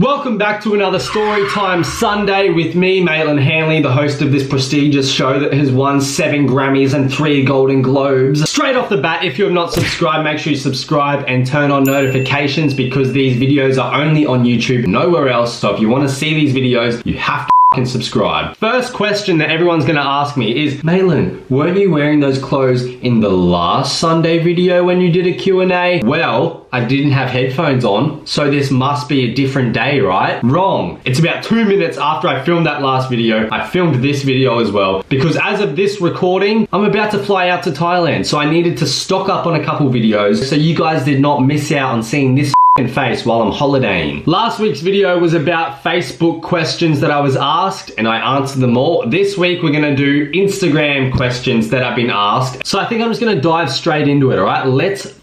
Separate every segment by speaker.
Speaker 1: Welcome back to another Storytime Sunday with me, Maitland Hanley, the host of this prestigious show that has won 7 Grammys and 3 Golden Globes. Straight off the bat, if you have not subscribed, make sure you subscribe and turn on notifications because these videos are only on YouTube, nowhere else. So if you want to see these videos, you have to subscribe. First question that everyone's gonna ask me is, Maitland, weren't you wearing those clothes in the last Sunday video when you did a Q&A? Well, I didn't have headphones on, so this must be a different day, right? Wrong. It's about 2 minutes after I filmed that last video, I filmed this video as well, because as of this recording, I'm about to fly out to Thailand, so I needed to stock up on a couple videos so you guys did not miss out on seeing this face while I'm holidaying. Last week's video was about Facebook questions that I was asked and I answered them all. This week we're gonna do Instagram questions that I've been asked. So I think I'm just gonna dive straight into it, alright? Let's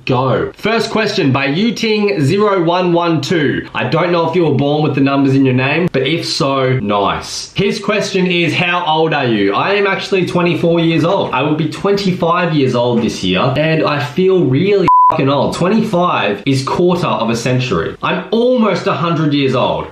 Speaker 1: go. First question by Uting0112. I don't know if you were born with the numbers in your name, but if so, nice. His question is, how old are you? I am actually 24 years old. I will be 25 years old this year, and I feel really old. 25 is quarter of a century. I'm almost 100 years old.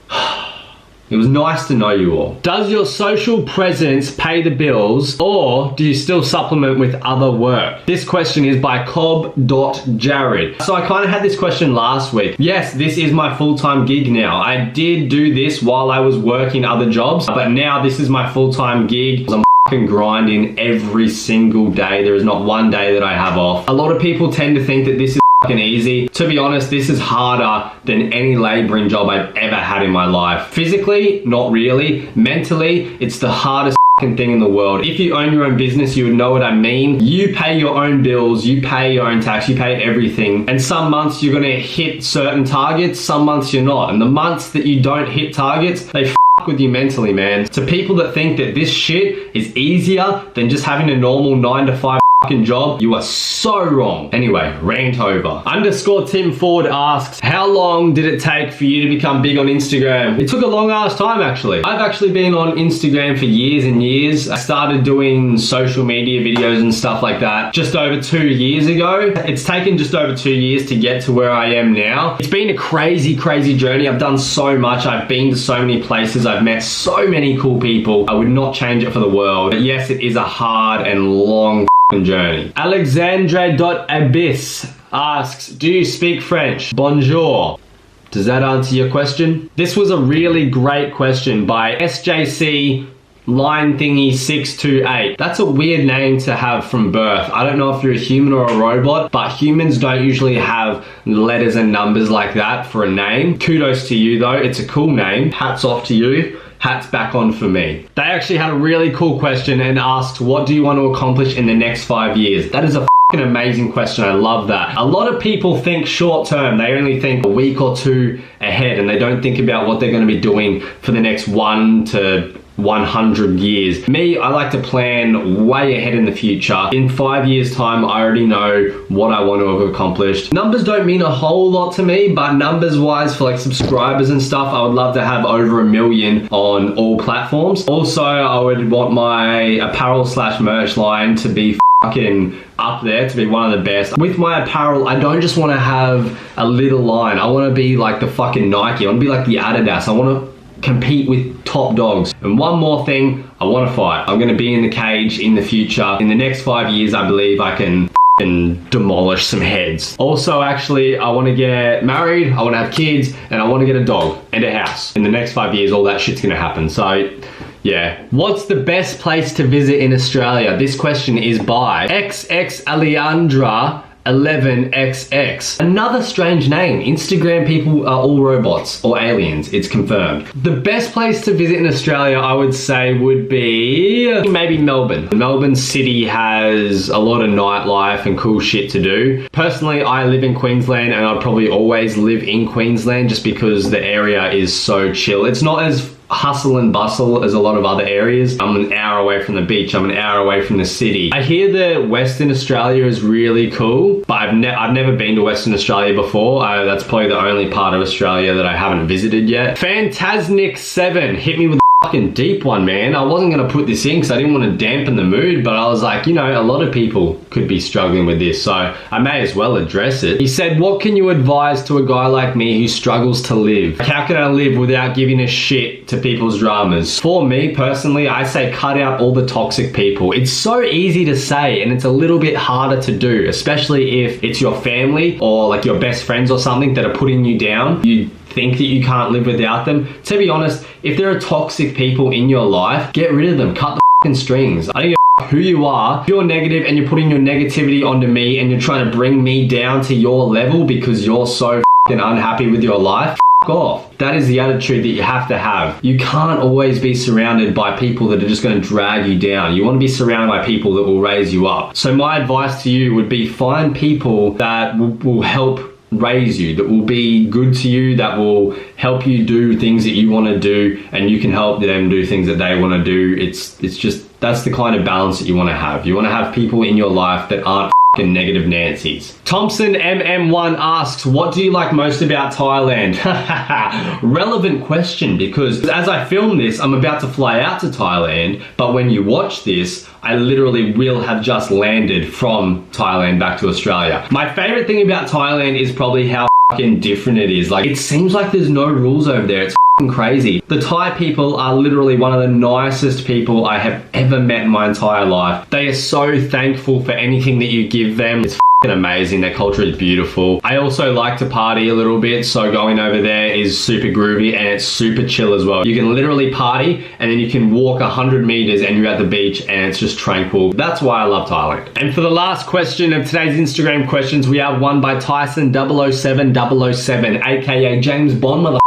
Speaker 1: It was nice to know you all. Does your social presence pay the bills, or do you still supplement with other work? This question is by cobb.jared. So I kind of had this question last week. Yes, this is my full-time gig now. I did do this while I was working other jobs, but now this is my full-time gig. I'm grinding every single day. There is not one day that I have off. A lot of people tend to think that this is easy. To be honest, this is harder than any laboring job I've ever had in my life. Physically, not really. Mentally, it's the hardest thing in the world. If you own your own business, you would know what I mean. You pay your own bills, you pay your own tax, you pay everything. And some months you're gonna hit certain targets, some months you're not. And the months that you don't hit targets, they with you mentally, man. To people that think that this shit is easier than just having a normal 9-to-5 job, you are so wrong. Anyway, rant over. Underscore Tim Ford asks, how long did it take for you to become big on Instagram? It took a long ass time, actually. I've actually been on Instagram for years and years. I started doing social media videos and stuff like that just over 2 years ago. It's taken just over 2 years to get to where I am now. It's been a crazy journey. I've done so much. I've been to so many places. I've met so many cool people. I would not change it for the world. But yes, it is a hard and long journey. Alexandre.abyss asks, do you speak French? Bonjour. Does that answer your question? This was a really great question by SJC Line Thingy 628. That's a weird name to have from birth. I don't know if you're a human or a robot, but humans don't usually have letters and numbers like that for a name. Kudos to you though, it's a cool name. Hats off to you. Hats back on for me. They actually had a really cool question and asked, what do you want to accomplish in the next 5 years? That is a fucking amazing question. I love that. A lot of people think short term. They only think a week or two ahead and they don't think about what they're going to be doing for the next 1 to 100 years. Me, I like to plan way ahead in the future. In 5 years time, I already know what I want to have accomplished. Numbers don't mean a whole lot to me, but numbers wise for like subscribers and stuff, I would love to have over 1 million on all platforms. Also, I would want my apparel / merch line to be fucking up there, to be one of the best. With my apparel, I don't just want to have a little line. I want to be like the fucking Nike. I want to be like the Adidas. I want to compete with top dogs. And one more thing, I want to fight. I'm going to be in the cage in the future. In the next 5 years, I believe I can demolish some heads. Also, actually, I want to get married, I want to have kids, and I want to get a dog and a house. In the next 5 years, all that shit's going to happen. So yeah. What's the best place to visit in Australia? This question is by XX Aleandra 11XX. Another strange name. Instagram people are all robots or aliens, it's confirmed. The best place to visit in Australia, I would say, would be maybe Melbourne. Melbourne City has a lot of nightlife and cool shit to do. Personally, I live in Queensland and I'd probably always live in Queensland just because the area is so chill. It's not as hustle and bustle as a lot of other areas. I'm an hour away from the beach. I'm an hour away from the city. I hear that Western Australia is really cool, but I've never been to Western Australia before. That's probably the only part of Australia that I haven't visited yet. Fantasnic7 hit me with fucking deep one, man. I wasn't going to put this in because I didn't want to dampen the mood, but I was like, you know, a lot of people could be struggling with this, so I may as well address it. He said, what can you advise to a guy like me who struggles to live? How can I live without giving a shit to people's dramas? For me, personally, I say cut out all the toxic people. It's so easy to say, and it's a little bit harder to do, especially if it's your family or like your best friends or something that are putting you down. You think that you can't live without them. To be honest, if there are toxic people in your life, get rid of them. Cut the fucking strings. I don't give a who you are. If you're negative and you're putting your negativity onto me and you're trying to bring me down to your level because you're so fucking unhappy with your life, off. That is the attitude that you have to have. You can't always be surrounded by people that are just going to drag you down. You want to be surrounded by people that will raise you up. So my advice to you would be find people that will help raise you, that will be good to you, that will help you do things that you want to do, and you can help them do things that they want to do. It's just, that's the kind of balance that you want to have. You want to have people in your life that aren't negative Nancy's. Thompson MM1 asks, what do you like most about Thailand? Relevant question, because as I film this, I'm about to fly out to Thailand, but when you watch this, I literally will have just landed from Thailand back to Australia. My favorite thing about Thailand is probably how fucking different it is. Like, it seems like there's no rules over there. It's crazy. The Thai people are literally one of the nicest people I have ever met in my entire life. They are so thankful for anything that you give them. It's amazing. Their culture is beautiful. I also like to party a little bit, so going over there is super groovy and it's super chill as well. You can literally party and then you can walk 100 meters and you're at the beach and it's just tranquil. That's why I love Thailand. And for the last question of today's Instagram questions, we have one by Tyson 007 aka James Bond, motherfucker.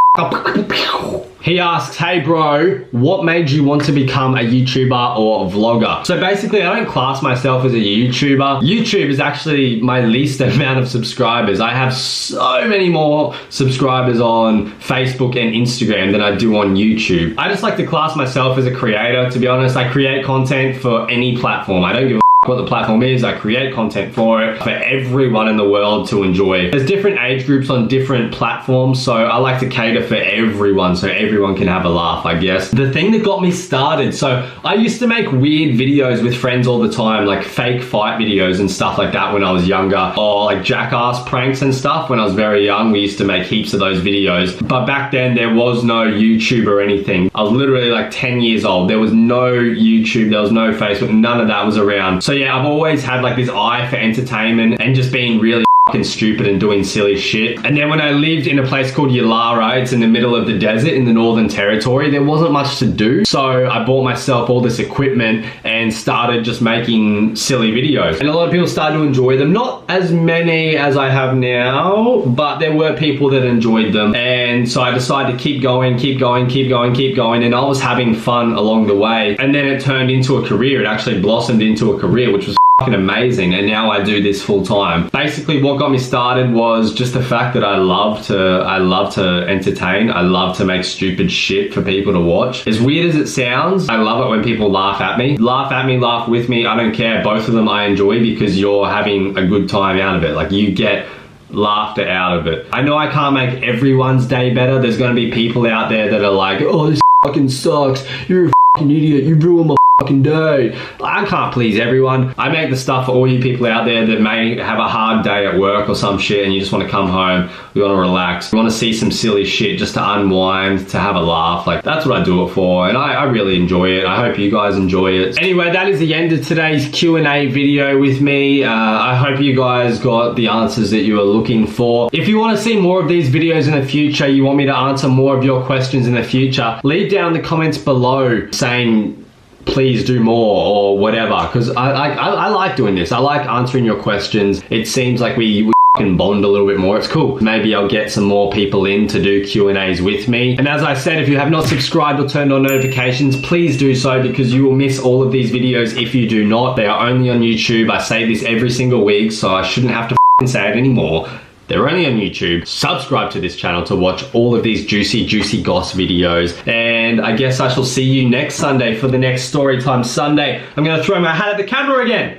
Speaker 1: He asks, hey bro, what made you want to become a YouTuber or a vlogger? So basically, I don't class myself as a YouTuber. YouTube is actually my least amount of subscribers. I have so many more subscribers on Facebook and Instagram than I do on YouTube. I just like to class myself as a creator, to be honest. I create content for any platform. I don't give a what the platform is. I create content for it, for everyone in the world to enjoy. There's different age groups on different platforms, so I like to cater for everyone so everyone can have a laugh, I guess. The thing that got me started, so I used to make weird videos with friends all the time, like fake fight videos and stuff like that when I was younger, or like jackass pranks and stuff when I was very young. We used to make heaps of those videos, but back then there was no YouTube or anything. I was literally like 10 years old. There was no YouTube, there was no Facebook, none of that was around. So yeah, I've always had like this eye for entertainment and just being really fucking stupid and doing silly shit. And then when I lived in a place called Yalara, it's in the middle of the desert in the Northern Territory, there wasn't much to do. So I bought myself all this equipment and started just making silly videos. And a lot of people started to enjoy them. Not as many as I have now, but there were people that enjoyed them. And so I decided to keep going. And I was having fun along the way. And then it turned into a career. It actually blossomed into a career, which was fucking amazing, and now I do this full time. Basically, what got me started was just the fact that I love to entertain. I love to make stupid shit for people to watch. As weird as it sounds, I love it when people laugh at me. Laugh with me, I don't care. Both of them I enjoy because you're having a good time out of it. Like, you get laughter out of it. I know I can't make everyone's day better. There's gonna be people out there that are like, oh, this fucking sucks. You're a fucking idiot. You ruined my fucking day. I can't please everyone. I make the stuff for all you people out there that may have a hard day at work or some shit and you just want to come home, you want to relax, you want to see some silly shit just to unwind, to have a laugh. Like, that's what I do it for, and I really enjoy it. I hope you guys enjoy it. Anyway, that is the end of today's Q&A video with me. I hope you guys got the answers that you were looking for. If you want to see more of these videos in the future, you want me to answer more of your questions in the future, leave down the comments below saying please do more or whatever, because I like doing this. I like answering your questions. It seems like we can bond a little bit more. It's cool. Maybe I'll get some more people in to do Q&As with me. And as I said, if you have not subscribed or turned on notifications, please do so, because you will miss all of these videos if you do not. They are only on YouTube. I say this every single week, so I shouldn't have to say it anymore. They're only on YouTube. Subscribe to this channel to watch all of these juicy goss videos. And I guess I shall see you next Sunday for the next Storytime Sunday. I'm gonna throw my hat at the camera again.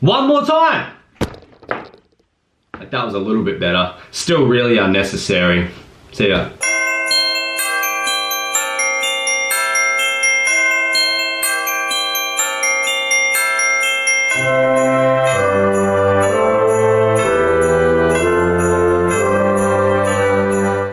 Speaker 1: One more time. That was a little bit better. Still really unnecessary. See ya.